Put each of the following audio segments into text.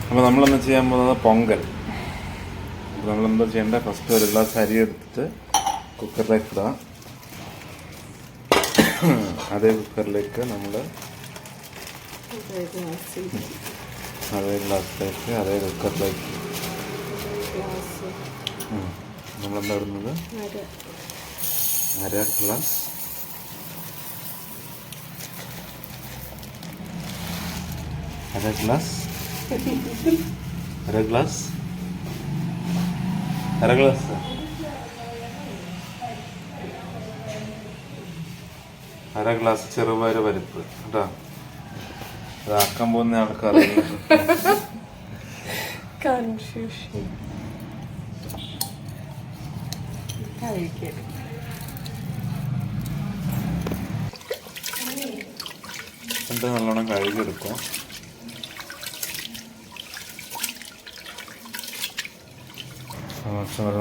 അപ്പോൾ നമ്മളെന്താ ചെയ്യാൻ പോകുന്നത് പൊങ്കൽ. അപ്പോൾ നമ്മളെന്താ ചെയ്യേണ്ടത്, ഫസ്റ്റ് ഒരു ഗ്ലാസ് അരി എടുത്തിട്ട് കുക്കറിലേക്ക് ഇടാം. അതേ കുക്കറിലേക്ക് നമ്മൾ അതേ ഗ്ലാസ്സിലേക്ക് അതേ കുക്കറിലേക്ക് നമ്മളെന്താ ഇടുന്നത്, അര ഗ്ലാസ് അര ഗ്ലാസ് അര ഗ്ലാസ് ചെറുപയർ പരിപ്പ് കേട്ടോ. അതാക്കാൻ പോകുന്ന ആൾക്കറിയില്ല. എന്നിട്ട് നല്ലോണം കഴുകിയെടുക്കാം.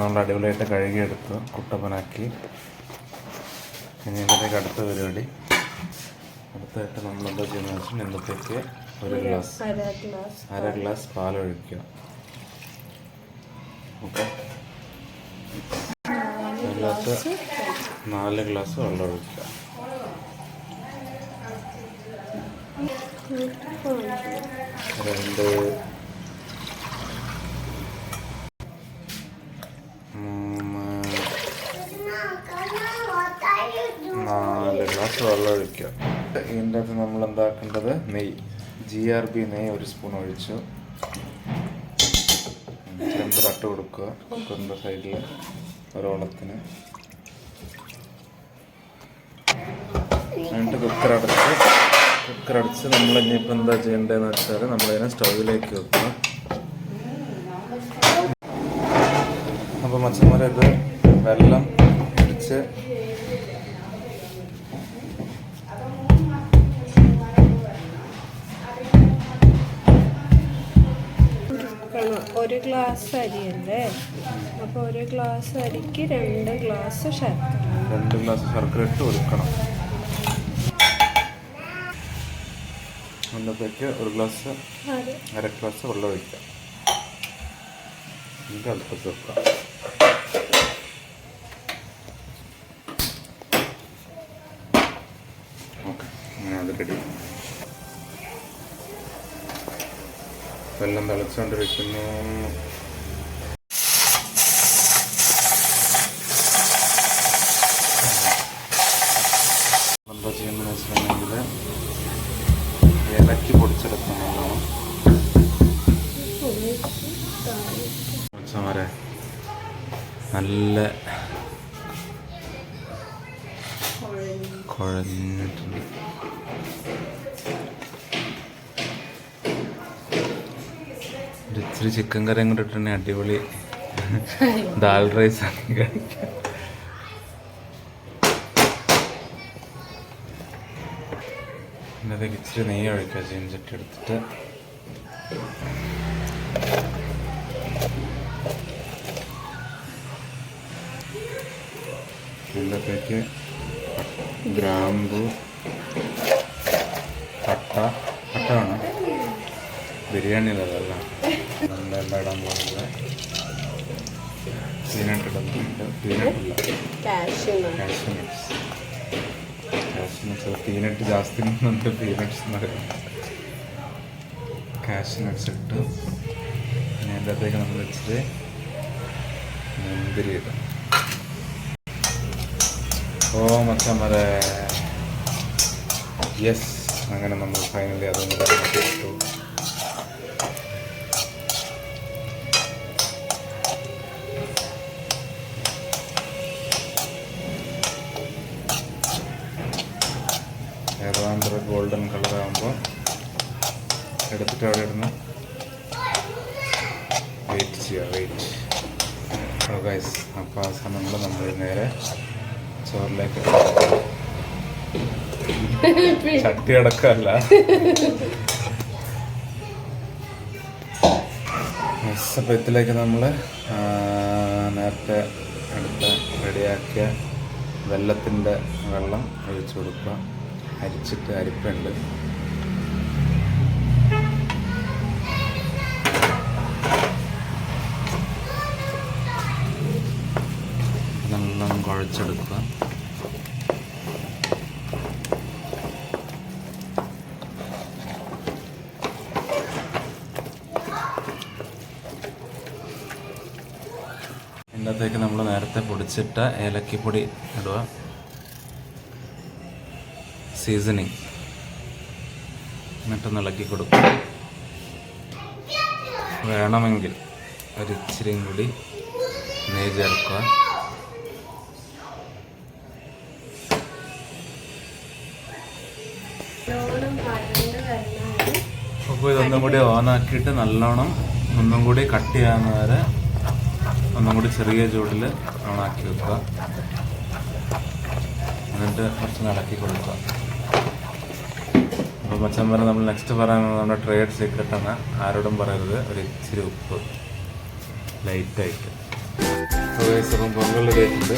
നമ്മൾ അടിപൊളിയായിട്ട് കഴുകിയെടുത്ത് കുട്ടപ്പനാക്കി. ഇനി ഇതിലേക്ക് അടുത്ത പരിപാടി, അടുത്തായിട്ട് നമ്മളെന്താ ചെയ്യുന്നത് വെച്ചാൽ ഇന്നത്തേക്ക് അര ഗ്ലാസ് പാലൊഴിക്കുക. ഓക്കെ, 4 ഗ്ലാസ് വെള്ളം ഒഴിക്കുക. രണ്ട് 4 ഗ്ലാസ് വെള്ളം ഒഴിക്കുക. ഇതിൻ്റെ അകത്ത് നമ്മൾ എന്താക്കേണ്ടത്, നെയ്യ്, GRB നെയ്യ് 1 സ്പൂൺ ഒഴിച്ചു. രണ്ട് തട്ട് കൊടുക്കുക കുക്കറിൻ്റെ സൈഡിൽ ഒരോളത്തിന്. എന്നിട്ട് കുക്കറടച്ച് നമ്മൾ ഇനിയിപ്പോൾ എന്താ ചെയ്യേണ്ടതെന്ന് വെച്ചാൽ നമ്മളിതിനെ സ്റ്റൗവിലേക്ക് വെക്കുക. അപ്പോൾ മച്ചന്മാരെ ഇത് വെള്ളം ഇടിച്ച് ഒരു ഗ്ലാസ് അരിയല്ലേ, അപ്പോൾ ഒരു ഗ്ലാസ് അരിക്ക് 2 ഗ്ലാസ് ശർക്കര ഇട്ട് കൊടുക്കണം. അതിനകത്തേക്ക് അര ഗ്ലാസ് വെള്ളം ഒഴിക്കാം. എന്നിട്ട് അടുപ്പത്ത് വെക്കാം. ഓക്കെ, അങ്ങനെ അത് റെഡി. വെള്ളം തിളച്ചുകൊണ്ടിരിക്കുന്നു. എന്താ ചെയ്യുന്നതെന്ന് വെച്ചിട്ടുണ്ടെങ്കിൽ ഇലക്കി പൊടിച്ചെടുക്കണം. നല്ലോണം നല്ല കുഴഞ്ഞിട്ടുണ്ട്. ഇച്ചിരി ചിക്കൻ കറിയും കൂടെ ഇട്ടുണ്ടെങ്കിൽ അടിപൊളി ദാൽ റൈസ് ആക്കി കഴിക്കാം. അതിനകത്തേക്ക് ഇച്ചിരി നെയ്യ് ഒഴിക്കുക. ചീനച്ചട്ടി എടുത്തിട്ട് അതിനകത്തേക്ക് ഗ്രാമ്പു, പട്ട വേണം, ബിരിയാണിയിലല്ല, നമ്മളെല്ലാം ഇടാൻ പോകുന്നത്. പീനട്ട് ഇടുന്നുണ്ട്, പീനട്ട് ജാസ്തി ഇടുന്നുണ്ട്, പീനട്ട്സ് എന്ന് പറയുന്നത്. കാഷ്യൂ നട്ട്സ് ഇട്ട് പിന്നെ അതിൻ്റെ അകത്തേക്ക് നമ്മൾ വെച്ചിട്ട് മുന്തിരി ഇടാം. ഓ മച്ചന്മാരെ, യെസ്, അങ്ങനെ നമ്മൾ ഫൈനലി അതൊന്നും ഇട്ടു. ഏതാണ്ട് ഗോൾഡൻ കളറാകുമ്പോൾ എടുത്തിട്ട് അവിടെ ഇടുന്ന വെയിറ്റ് ചെയ്യുക. ഗൈസ്, അപ്പോൾ ആ സമയങ്ങളിൽ നമ്മൾ നേരെ ചോറിലേക്ക് ചട്ടി അടക്കമല്ല, അപ്പോൾ ഇതിലേക്ക് നമ്മൾ നേരത്തെ എടുത്ത് റെഡിയാക്കിയ വെള്ളത്തിൻ്റെ വെള്ളം ഒഴിച്ചു കൊടുക്കുക. അരിച്ചിട്ട് അരിപ്പുണ്ട്, കുഴച്ചെടുക്കുക. ഇതിനകത്തേക്ക് നമ്മൾ നേരത്തെ പൊടിച്ചിട്ട ഏലക്കിപ്പൊടി ഇടുക. സീസണിങ് എന്നിട്ടൊന്ന് ഇളക്കി കൊടുക്കുക. വേണമെങ്കിൽ ഒരിച്ചിരിയും കൂടി നെയ്യ് ചേർക്കുക. അപ്പോൾ ഇതൊന്നും കൂടി ഓണാക്കിയിട്ട് നല്ലോണം ഒന്നും കൂടി കട്ട് ചെയ്യാവുന്ന വരെ ഒന്നും കൂടി ചെറിയ ചൂടിൽ ഓണാക്കി വെക്കുക. എന്നിട്ട് കുറച്ച് ഇളക്കി കൊടുക്കുക. അപ്പോൾ മച്ചാൻ പറഞ്ഞാൽ നമ്മൾ നെക്സ്റ്റ് പറയുന്നത് നമ്മുടെ ട്രേഡ് സീക്രട്ടാണ്. ആരോടും പറയരുത്. ഒരു ഇച്ചിരി ഉപ്പ് ലൈറ്റായിട്ട്. അപ്പം പൊങ്കൽ റേറ്റുണ്ട്.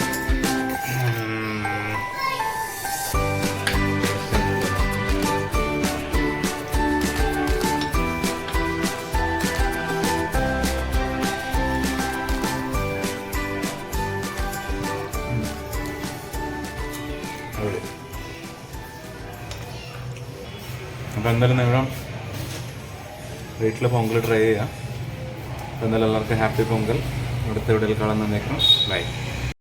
അപ്പോൾ എന്തായാലും നിങ്ങൾ വീട്ടിൽ പൊങ്കൽ ട്രൈ ചെയ്യാം. അപ്പോൾ എന്തായാലും എല്ലാവർക്കും ഹാപ്പി പൊങ്കൽ. ഇവിടുത്തെ വീഡിയോയിൽ കാണുന്നേക്കും. ബൈ.